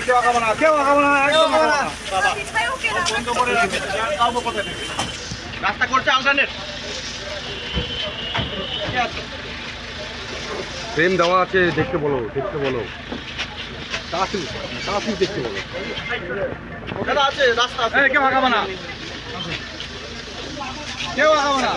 কেউ খাবো না, কেউ খাবো না, একদম খাবো না। রাস্তা করছে আলটারনেট ফ্রেম দেওয়া আছে, দেখতে বলো, দেখতে বলো, তাড়াতাড়ি দেখতে বলো। ওখানে আছে রাস্তা, কেউ খাবো না, কেউ খাবো না।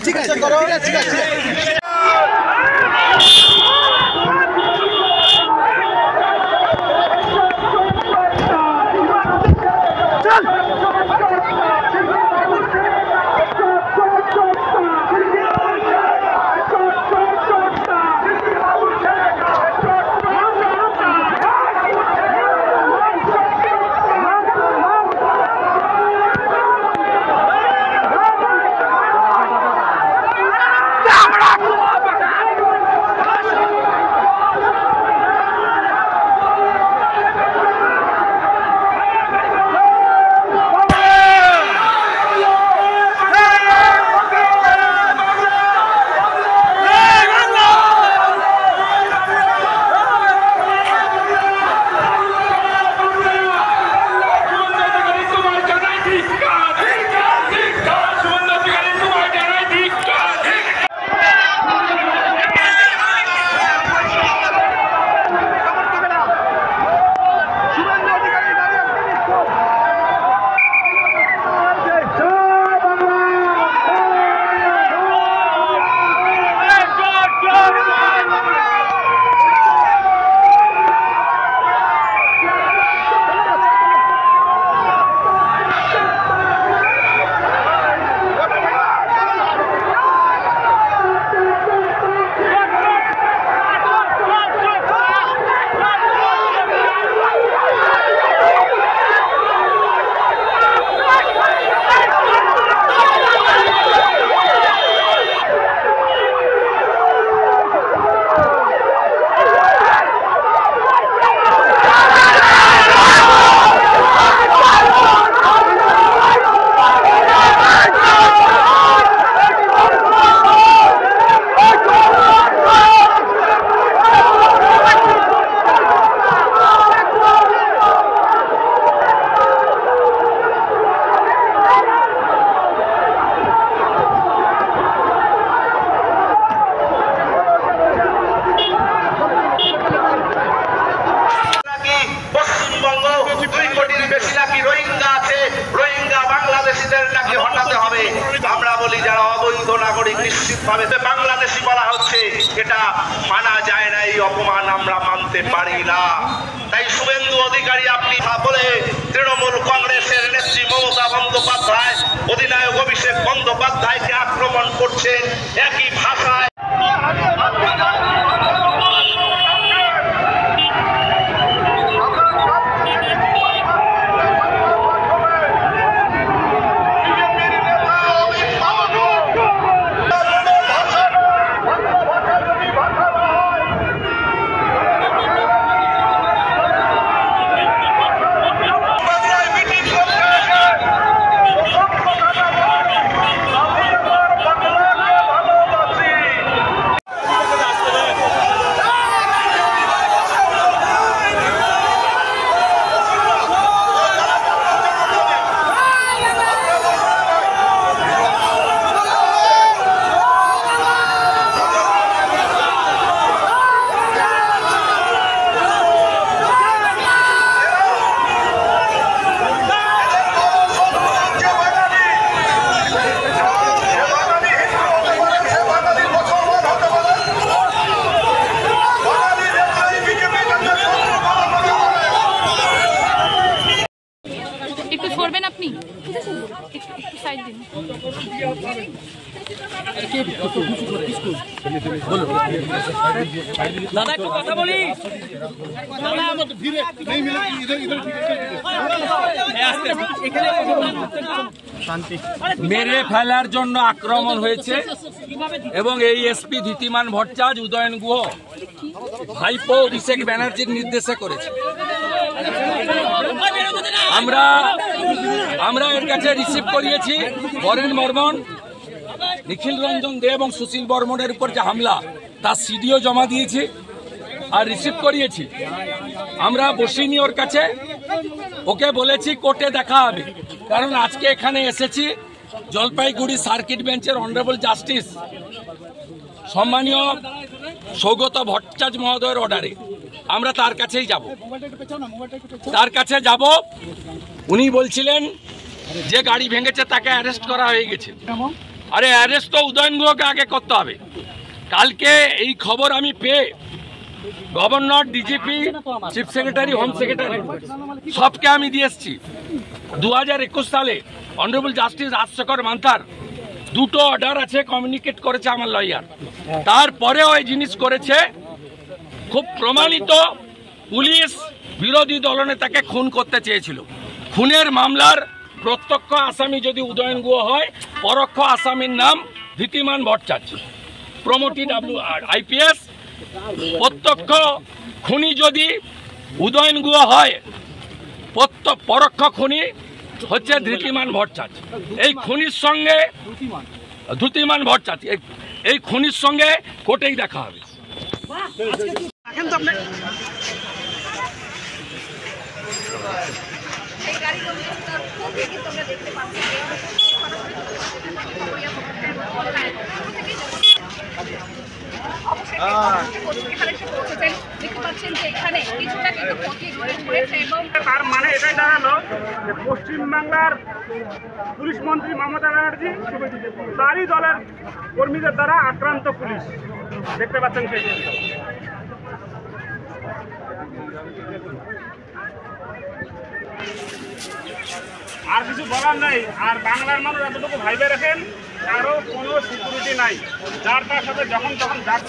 ঠিক আছে করো, ঠিক আছে। নিশ্চিতভাবে বাংলাদেশি বলা হচ্ছে, এটা মানা যায় না, এই অপমান আমরা মানতে পারি না। তাই শুভেন্দু অধিকারী আপনি বলে তৃণমূল কংগ্রেসের নেত্রী মমতা বন্দ্যোপাধ্যায়, অধিনায়ক অভিষেক বন্দ্যোপাধ্যায়কে আক্রমণ করছেন একই ভাষায়। দাদা একটু কথা বলি। মেরে ফেলার জন্য আক্রমণ হয়েছে এবং এই এসপি ধীতিমান ভট্টাচার্য উদয়ন গুহ ভাইপো অভিষেক ব্যানার্জির নির্দেশে করেছে। আমরা এর কাছে রিসিভ করিয়েছি বরেন বর্মন, নিখিল রঞ্জন দে এবং সুশীল বর্মনের উপর যে হামলা তার সিডিও জমা দিয়েছি আর রিসিভ করিয়েছি। আমরা বসিনি ওর কাছে, ওকে বলেছি কোর্টে দেখা হবে, কারণ আজকে এখানে এসেছি জলপাইগুড়ি সার্কিট বেঞ্চের অনারেবল জাস্টিস সম্মানীয় সৌগত ভট্টাচার্য মহোদয়ের অর্ডারে আমরা তার কাছেই যাব। উনি বলছিলেন যে গাড়ি ভেঙেছে তাকে অ্যারেস্ট করা হয়ে গেছে। আরে অ্যারেস্ট তো উদয়ন গুহকে আগে করতে হবে। কালকে এই খবর আমি পেয়ে governor, DGP, chief secretary, home secretary সবকে আমি দিয়ে এসেছি। 2021 সালে অনারেবল জাস্টিস রাজশেখর মান্থার দুটো অর্ডার আছে, কমিউনিকেট করেছে আমার লয়ার। তারপরেও এই জিনিস করেছে, খুব প্রমাণিত। পুলিশ বিরোধী দলনেতাকে খুন করতে চেয়েছিল। খুনের মামলার প্রত্যক্ষ আসামি যদি উদয়ন গুহ হয়, পরোক্ষ আসামির নাম ধীতিমান ভট্টাচার্য, প্রমোটেড IPS। প্রত্যক্ষ খুনি যদি উদয়ন গুহ হয়, পরোক্ষ খুনি হচ্ছে ধীতিমান ভট্টাচার্য। এই খুনির সঙ্গে ধীতিমান ভট্টাচার্য এই খুনির সঙ্গে কোর্টেই দেখা হবে। তার মানে এটাই দাঁড়ালো যে পশ্চিমবাংলার পুলিশ মন্ত্রী মমতা ব্যানার্জি তারই দলের কর্মীদের দ্বারা আক্রান্ত পুলিশ। দেখতে পাচ্ছেন সেই আর কিছু বলার নাই। আর বাংলার মানুষ এতটুকু ভাইবে রাখেন, কারো কোনো সিকিউরিটি নাই, যার তার সাথে যখন তখন যাক।